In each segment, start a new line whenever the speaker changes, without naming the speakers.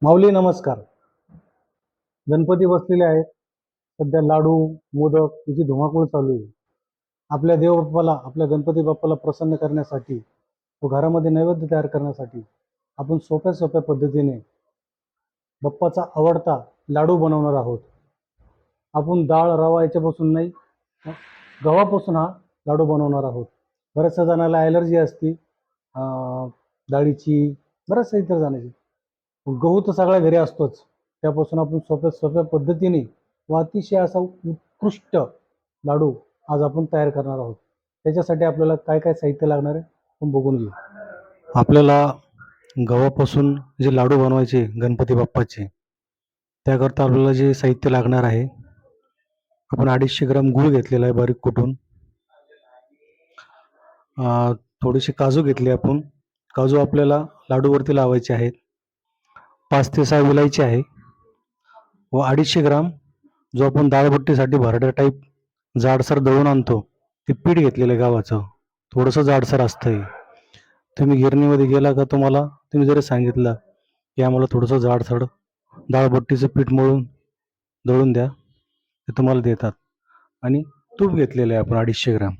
माऊली नमस्कार. गणपती बसलेले आहेत. सध्या लाडू, मोदक याची धुमाकूळ चालू आहे. आपल्या देवबाप्पाला, आपल्या गणपती बाप्पाला प्रसन्न करण्यासाठी, तो घरामध्ये नैवेद्य तयार करण्यासाठी आपण सोप्या सोप्या पद्धतीने बाप्पाचा आवडता लाडू बनवणार आहोत. आपण डाळ, रवा याच्यापासून नाही, गव्हापासून हा लाडू बनवणार आहोत. बऱ्याचशा जणाला ॲलर्जी असते डाळीची, बऱ्याचशा इतर जाण्याची. गहू तर सगळ्या घरी असतोच. त्यापासून आपण सोप्या सोप्या पद्धतीने व अतिशय असा उत्कृष्ट लाडू आज आपण तयार करणार आहोत. त्याच्यासाठी आपल्याला काय काय साहित्य लागणार आहे आपण बघून घेऊ. आपल्याला गव्हापासून जे लाडू बनवायचे गणपती बाप्पाचे, त्याकरता आपल्याला जे साहित्य लागणार आहे, आपण 250 ग्राम गूळ घेतलेला आहे बारीक कुटून. थोडेसे काजू घेतले आपण. काजू आपल्याला लाडूवरती लावायचे आहेत. 5 ते 6 विलायची आहे व 250 ग्राम जो आपण डाळबट्टीसाठी भरड्या टाईप जाडसर दळून आणतो ते पीठ घेतलेलं आहे गव्हाचं. थोडंसं जाडसर असतं. तुम्ही गिरणीमध्ये गेला का तुम्ही जरी सांगितलं की आम्हाला थोडंसं जाडसर डाळबट्टीचं पीठ मळून दळून द्या, ते तुम्हाला देतात. आणि तूप घेतलेलं आहे आपण 250 ग्राम.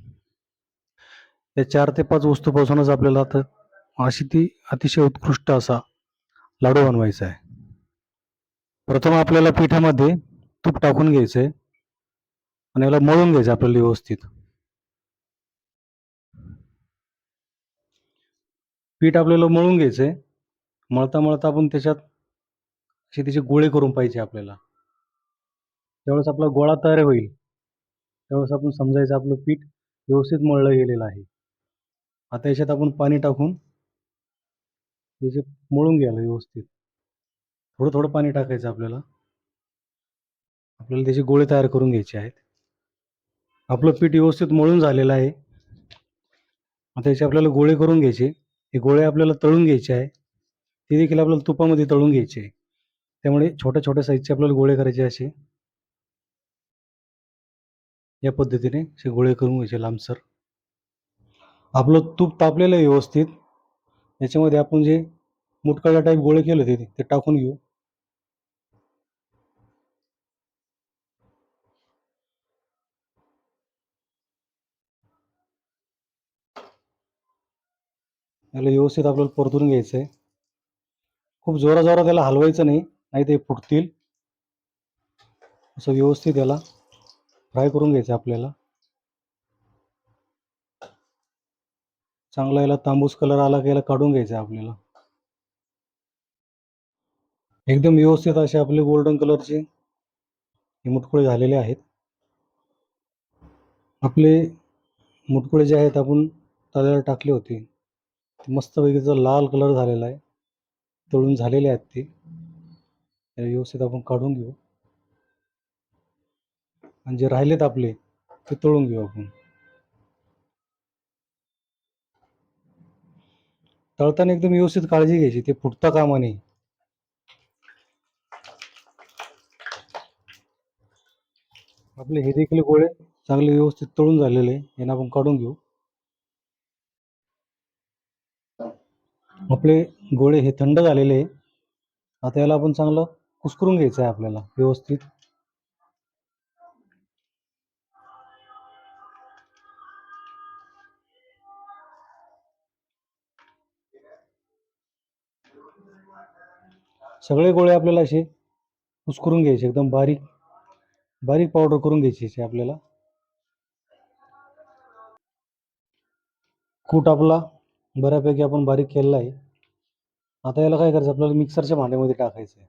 या 4 ते 5 वस्तूपासूनच आपल्याला आता अशी ती अतिशय उत्कृष्ट असा लाडू बनवायचा आहे. प्रथम आपल्याला पिठामध्ये तूप टाकून घ्यायचं आहे आणि याला मळून घ्यायचं आपल्याला व्यवस्थित. पीठ आपल्याला मळून घ्यायचं आहे. मळता मळता आपण त्याच्यात असे त्याचे गोळे करून पाहिजे आपल्याला. त्यावेळेस आपला गोळा तयार होईल, त्यावेळेस आपण समजायचं आपलं पीठ व्यवस्थित मळलं गेलेलं आहे. आता याच्यात आपण पाणी टाकून याचे मळून घ्यायला व्यवस्थित. थोडं थोडं पाणी टाकायचं आपल्याला. आपल्याला त्याचे गोळे तयार करून घ्यायचे आहेत. आपलं पीठ व्यवस्थित मळून झालेलं आहे. आता याचे आपल्याला गोळे करून घ्यायचे. हे गोळे आपल्याला तळून घ्यायचे आहे. ते देखील आपल्याला तुपामध्ये तळून घ्यायचे आहे. त्यामुळे छोट्या छोट्या साईजचे आपल्याला गोळे करायचे असे. या पद्धतीने असे गोळे करून घ्यायचे लांबसर. आपलं तूप तापलेलं आहे व्यवस्थित. याच्यामध्ये आपण जे मुटकाळ्या टाईप गोळे केले होते ते टाकून घेऊ. याला व्यवस्थित आपल्याला परतून घ्यायचं आहे. खूप जोराजोरात त्याला हलवायचं नाही, नाही ते फुटतील. असं व्यवस्थित याला फ्राय करून घ्यायचं आपल्याला. चांगला याला तांबूस कलर आला की याला काढून घ्यायचं आहे आपल्याला. एकदम व्यवस्थित असे आपले गोल्डन कलरचे हे मुटकुळे झालेले आहेत. आपले मुटकुळे जे आहेत आपण तव्यावर टाकले होते, ते मस्तपैकी त्याचा लाल कलर झालेला आहे. तळून झालेले आहेत ते. व्यवस्थित आपण काढून घेऊ आणि जे राहिलेत आपले ते तळून घेऊ आपण. तळताना एकदम व्यवस्थित काळजी घ्यायची, ते फुटता कामा नये. आपले हे देखील गोळे चांगले व्यवस्थित तळून झालेले, यांना आपण काढून घेऊ. आपले गोळे हे थंड झालेले आहे. आता याला आपण चांगलं कुस्करून घ्यायचं आहे आपल्याला व्यवस्थित. सगळे गोळे आपल्याला असे कुस्करून घ्यायचे, एकदम बारीक बारीक पावडर करून घ्यायची आपल्याला. कूट आपला बऱ्यापैकी आपण बारीक केलेला आहे. आता याला काय करायचं, आपल्याला मिक्सरच्या भांड्यामध्ये टाकायचं आहे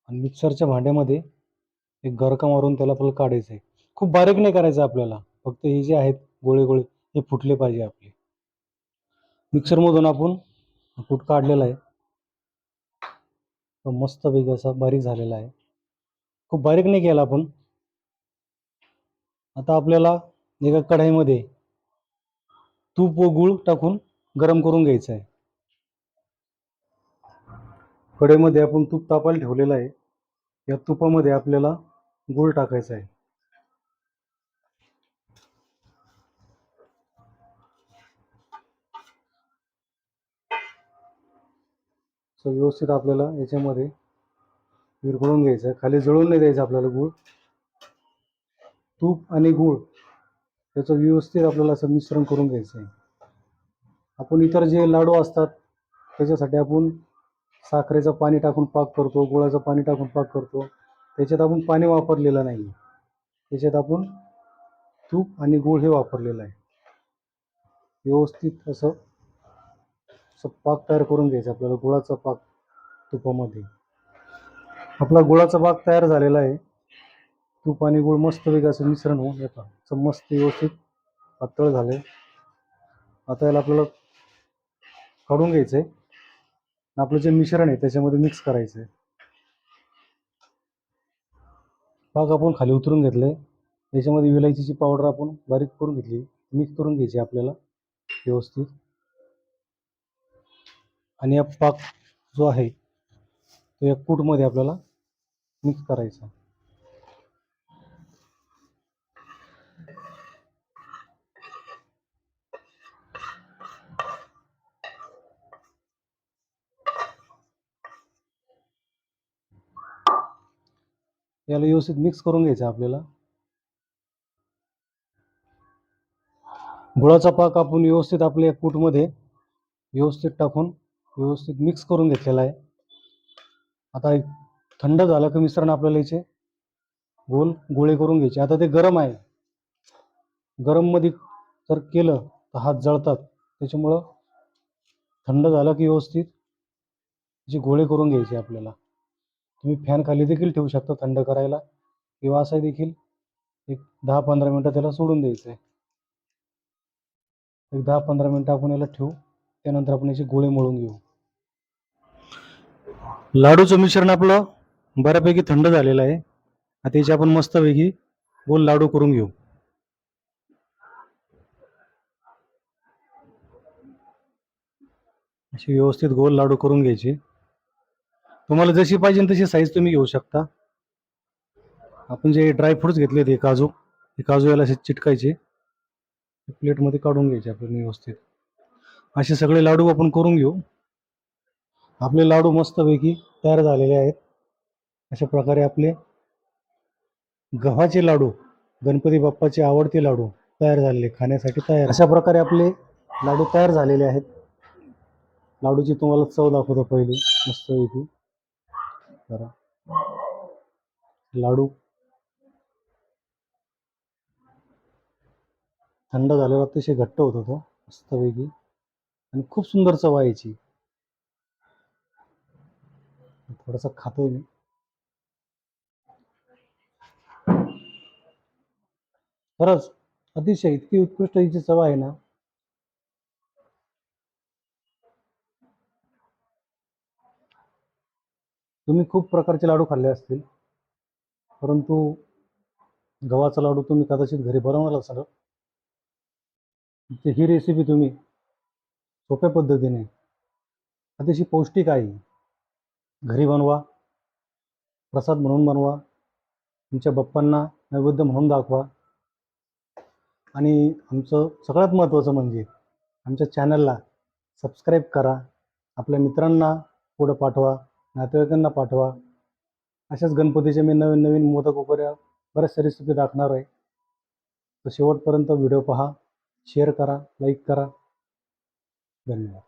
आणि मिक्सरच्या भांड्यामध्ये एक गरका मारून त्याला आपल्याला काढायचं आहे. खूप बारीक नाही करायचं आपल्याला, फक्त हे जे आहेत गोळे गोळे हे फुटले पाहिजे आपले. मिक्सरमधून आपण कूट काढलेला आहे, मस्तपैकी असा बारीक झालेला आहे. खूप बारीक नाही केला आपण. आता आपल्याला एका कढईमध्ये तूप व गूळ टाकून गरम करून घ्यायचं आहे. कढईमध्ये आपण तूप तापायला ठेवलेलं आहे. या तुपामध्ये आपल्याला गूळ टाकायचा आहे. असं व्यवस्थित आपल्याला याच्यामध्ये विरघळून घ्यायचं आहे. खाली जळून नाही द्यायचं आपल्याला गूळ. तूप आणि गूळ त्याचं व्यवस्थित आपल्याला असं मिश्रण करून घ्यायचं आहे. आपण इतर जे लाडू असतात त्याच्यासाठी आपण साखरेचं पाणी टाकून पाक करतो, गुळाचं पाणी टाकून पाक करतो. त्याच्यात आपण पाणी वापरलेलं नाही. त्याच्यात आपण तूप आणि गूळ हे वापरलेलं आहे. व्यवस्थित असं पाक तयार करून घ्यायचा आपल्याला, गुळाचा पाक तुपामध्ये. आपला गुळाचा पाक तयार झालेला आहे. तूप आणि गूळ मस्त वेगळं असं मिश्रण होऊन येतं. असं मस्त व्यवस्थित पातळ झालंय. आता याला आपल्याला काढून घ्यायचंय. आपलं जे मिश्रण आहे त्याच्यामध्ये मिक्स करायचंय. पाक आपण खाली उतरून घेतलंय. याच्यामध्ये विलायचीची पावडर आपण बारीक करून घेतली, मिक्स करून घ्यायची आपल्याला व्यवस्थित. आणि हा पाक जो आहे तो या कूटमध्ये आपल्याला मिक्स करायचा. याला व्यवस्थित मिक्स करून घ्यायचं आपल्याला. गुळाचा पाक आपण व्यवस्थित आपल्या कूटमध्ये व्यवस्थित टाकून व्यवस्थित मिक्स करून घेतलेला आहे. आता थंड झालं की मिश्रण आपल्याला याचे गोल गोळे करून घ्यायचे. आता ते गरम आहे. गरम मध्ये जर केलं तर हात जळतात. त्याच्यामुळं थंड झालं की व्यवस्थित जे गोळे करून घ्यायचे आपल्याला. तुम्ही फॅन खाली देखील ठेवू शकता थंड करायला, किंवा असं देखील एक 10-15 मिनटं त्याला सोडून द्यायचं आहे. एक 10-15 मिनटं आपण याला ठेवू. त्यानंतर आपण याचे गोळे मळून घेऊ. लाडूचं मिश्रण आपलं बऱ्यापैकी थंड झालेलं आहे. आता याचे आपण मस्तपैकी गोल लाडू करून घेऊ. असे व्यवस्थित गोल लाडू करून घ्यायचे. तुम्हाला जशी पाहिजे तशी साईज तुम्ही घेऊ शकता. आपण जे ड्रायफ्रुट्स घेतले ते काजू, हे काजू याला असे चिटकायचे, प्लेटमध्ये काढून घ्यायचे आपण व्यवस्थित. असे सगळे लाडू आपण करून घेऊ. आपले लाडू मस्तपैकी तयार झालेले आहेत. अशा प्रकारे आपले गव्हाचे लाडू, गणपती बाप्पाचे आवडते लाडू तयार झालेले, खाण्यासाठी तयार. अशा प्रकारे आपले लाडू तयार झालेले आहेत. लाडूची तुम्हाला चव दाखवतो पहिली मस्तपैकी. जरा लाडू थंड झाल्यावर अतिशय घट्ट होत होतो मस्तपैकी, आणि खूप सुंदर चव आहे याची. थोडासा खातोय मी. खरंच अतिशय इतकी उत्कृष्ट हिची चव आहे ना. तुम्ही खूप प्रकारचे लाडू खाल्ले असतील, परंतु गव्हाचा लाडू तुम्ही कदाचित घरी बनवला असाल. ही रेसिपी तुम्ही सोप्या पद्धतीने, अतिशय पौष्टिक आहे, घरी बनवा. प्रसाद म्हणून बनवा. तुमच्या बाप्पांना नैवेद्य म्हणून दाखवा. आणि आमचं सगळ्यात महत्त्वाचं म्हणजे आमच्या चॅनलला सबस्क्राईब करा. आपल्या मित्रांना पुढं पाठवा, नातेवाईकांना पाठवा. अशाच गणपतीचे मी नवीन नवीन मोदक वगैरे बऱ्याचशा रेसिपी दाखवणार आहे. तर शेवटपर्यंत व्हिडिओ पहा, शेअर करा, लाईक करा. धन्यवाद.